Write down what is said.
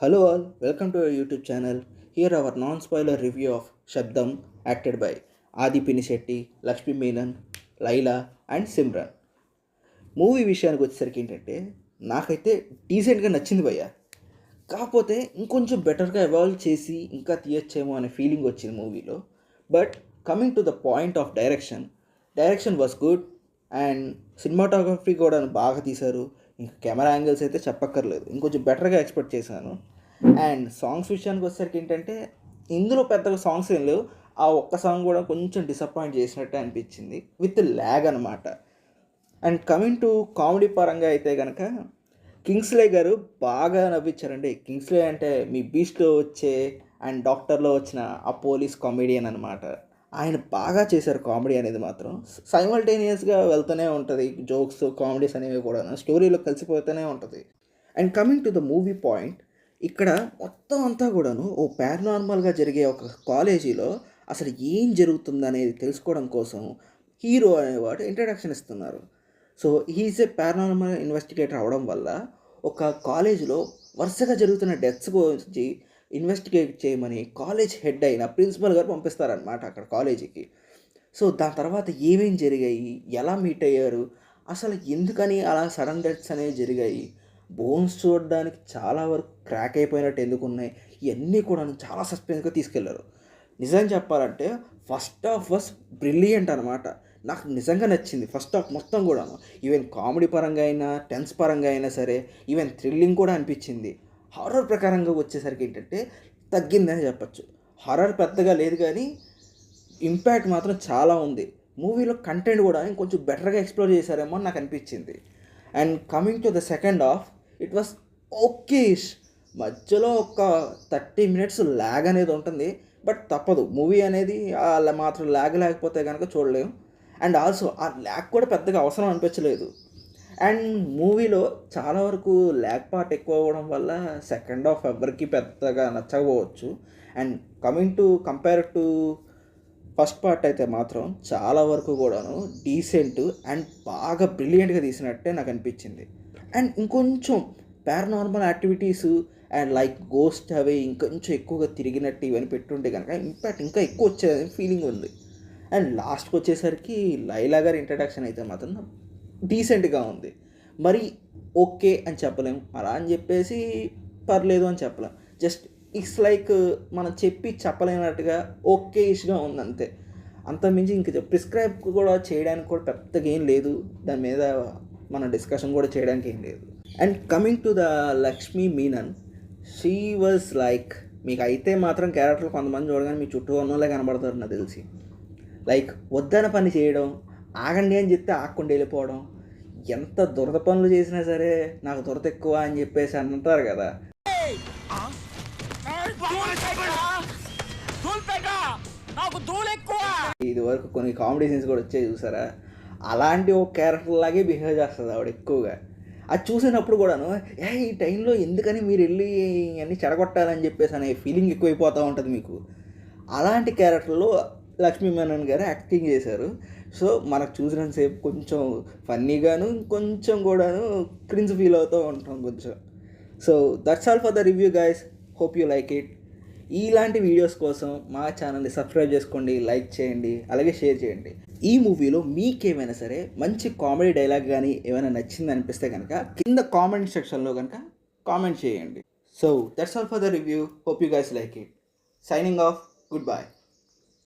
Hello all, welcome to our YouTube channel. Here our non-spoiler review of Shabdam acted by Adi Pinisetti, Lakshmi Menon, Laila and Simran. Movie విషయానికి వచ్చేసరికి ఏంటంటే నాకైతే డీసెంట్గా నచ్చింది భయ్య. కాకపోతే ఇంకొంచెం బెటర్గా ఎవాల్వ్ చేసి ఇంకా తీయచ్చేమో అనే ఫీలింగ్ వచ్చింది మూవీలో. But coming to the point of direction was good and cinematography కూడా బాగా తీశారు. ఇంకా కెమెరా యాంగిల్స్ అయితే చెప్పక్కర్లేదు, ఇంకొంచెం బెటర్గా ఎక్స్పెక్ట్ చేశాను. అండ్ సాంగ్స్ విషయానికి వచ్చేసరికి ఏంటంటే ఇందులో పెద్దగా సాంగ్స్ ఏం లేవు. ఆ ఒక్క సాంగ్ కూడా కొంచెం డిసప్పాయింట్ చేసినట్టే అనిపించింది విత్ ల్యాగ్ అనమాట. అండ్ కమింగ్ టు కామెడీ పరంగా అయితే కనుక కింగ్స్లే గారు బాగా నవ్వించారండి. కింగ్స్లే అంటే మీ బీస్ట్లో వచ్చే అండ్ డాక్టర్లో వచ్చిన ఆ పోలీస్ కామెడియన్ అనమాట. ఆయన బాగా చేశారు కామెడీ అనేది మాత్రం. సైమల్టేనియస్గా వెళ్తూనే ఉంటుంది, జోక్స్ కామెడీస్ అనేవి కూడా స్టోరీలో కలిసిపోతూనే ఉంటుంది. And coming to the movie point, ఇక్కడ మొత్తం అంతా కూడాను ఓ పారానార్మల్గా జరిగే ఒక కాలేజీలో అసలు ఏం జరుగుతుంది అనేది తెలుసుకోవడం కోసం హీరో అనేవాడు ఇంట్రడక్షన్ ఇస్తున్నారు. సో హీఈస్ ఏ పారానార్మల్ ఇన్వెస్టిగేటర్ అవడం వల్ల ఒక కాలేజీలో వరుసగా జరుగుతున్న డెత్స్ గురించి ఇన్వెస్టిగేట్ చేయమని కాలేజ్ హెడ్ అయిన ప్రిన్సిపల్ గారు పంపిస్తారనమాట అక్కడ కాలేజీకి. సో దాని తర్వాత ఏమేం జరిగాయి, ఎలా మీట్ అయ్యారు, అసలు ఎందుకని అలా సడన్ డెత్స్ అనేవి జరిగాయి, బోన్స్ చూడడానికి చాలా వరకు క్రాక్ అయిపోయినట్టు ఎందుకు ఉన్నాయి, ఇవన్నీ కూడా చాలా సస్పెన్స్గా తీసుకెళ్లారు. నిజం చెప్పాలంటే ఫస్ట్ హాఫ్ వాస్ బ్రిలియంట్ అనమాట. నాకు నిజంగా నచ్చింది ఫస్ట్ హాఫ్ మొత్తం కూడాను. ఈవెన్ కామెడీ పరంగా అయినా టెన్స్ పరంగా అయినా సరే, ఈవెన్ థ్రిల్లింగ్ కూడా అనిపించింది. హారర్ ప్రకారంగా వచ్చేసరికి ఏంటంటే తగ్గిందని చెప్పచ్చు. హారర్ పెద్దగా లేదు కానీ ఇంపాక్ట్ మాత్రం చాలా ఉంది. మూవీలో కంటెంట్ కూడా ఇంకొంచెం బెటర్గా ఎక్స్ప్లోర్ చేశారేమో అని నాకు అనిపించింది. And coming to the second half, it was okayish. మధ్యలో ఒక 30 minutes ల్యాగ్ అనేది ఉంటుంది, బట్ తప్పదు, మూవీ అనేది అలా మాత్రం ల్యాగ్ లేకపోతే కనుక చూడలేము. అండ్ ఆల్సో ఆ ల్యాగ్ కూడా పెద్దగా అవసరం అనిపించలేదు. అండ్ మూవీలో చాలా వరకు ల్యాగ్ పార్ట్ ఎక్కువ అవ్వడం వల్ల సెకండ్ హాఫ్ ఎవరికి పెద్దగా నచ్చకపోవచ్చు. And coming to compare to first part అయితే మాత్రం చాలా వరకు కూడాను డీసెంట్ అండ్ బాగా బ్రిలియంట్గా తీసినట్టే నాకు అనిపించింది. అండ్ ఇంకొంచెం paranormal activities and like ghost అవి ఇంకొంచెం ఎక్కువగా తిరిగినట్టు ఇవన్నీ పెట్టుంటే కనుక ఇంపాక్ట్ ఇంకా ఎక్కువ వచ్చేది ఫీలింగ్ ఉంది. అండ్ లాస్ట్కి వచ్చేసరికి లైలా గారి ఇంట్రడక్షన్ అయితే మాత్రం డీసెంట్గా ఉంది. మరి ఓకే అని చెప్పలేము, అలా అని చెప్పేసి పర్లేదు అని చెప్పలేం. జస్ట్ ఇట్స్ లైక్ మనం చెప్పలేనట్టుగా ఓకే ఇష్గా ఉంది అంతే. అంతకుమించి ఇంక ప్రిస్క్రైబ్ కూడా చేయడానికి కూడా పెద్దగా ఏం లేదు, దాని మీద మన డిస్కషన్ కూడా చేయడానికి ఏం లేదు. And coming to the Lakshmi Menon, she was like, మీకు అయితే మాత్రం క్యారెక్టర్లు కొంతమంది చూడగానే మీ చుట్టూ ఉన్న వాళ్ళే కనబడతారు నాకు తెలిసి. లైక్ వద్దన పని చేయడం, ఆగండి అని చెప్తే ఆగకుండా వెళ్ళిపోవడం, ఎంత దురద పనులు చేసినా సరే నాకు దురద ఎక్కువ అని చెప్పేసి అంటారు కదా. ఇది వరకు కొన్ని కామెడీ సీన్స్ కూడా వచ్చాయి చూసారా, అలాంటి ఒక క్యారెక్టర్ లాగే బిహేవ్ చేస్తుంది ఆవిడ ఎక్కువగా. అది చూసినప్పుడు కూడాను ఈ టైంలో ఎందుకని మీరు వెళ్ళి అన్నీ చెడగొట్టాలని చెప్పేసి అనే ఫీలింగ్ ఎక్కువైపోతూ ఉంటుంది మీకు. అలాంటి క్యారెక్టర్లో లక్ష్మీ మేనన్ గారు యాక్టింగ్ చేశారు. సో మనకు చూసినంతసేపు కొంచెం ఫన్నీగాను కొంచెం కూడాను క్రింజ్ ఫీల్ అవుతూ ఉంటాం కొంచెం. So that's all for the review guys, hope you like it. ఇలాంటి వీడియోస్ కోసం మా ఛానల్ని సబ్స్క్రైబ్ చేసుకోండి, లైక్ చేయండి, అలాగే షేర్ చేయండి. ఈ మూవీలో మీకేమైనా సరే మంచి కామెడీ డైలాగ్ కానీ ఏమైనా నచ్చింది అనిపిస్తే కనుక కింద కామెంట్ సెక్షన్లో కనుక కామెంట్ చేయండి. So that's all for the review, hope you guys like it. Signing off, good bye.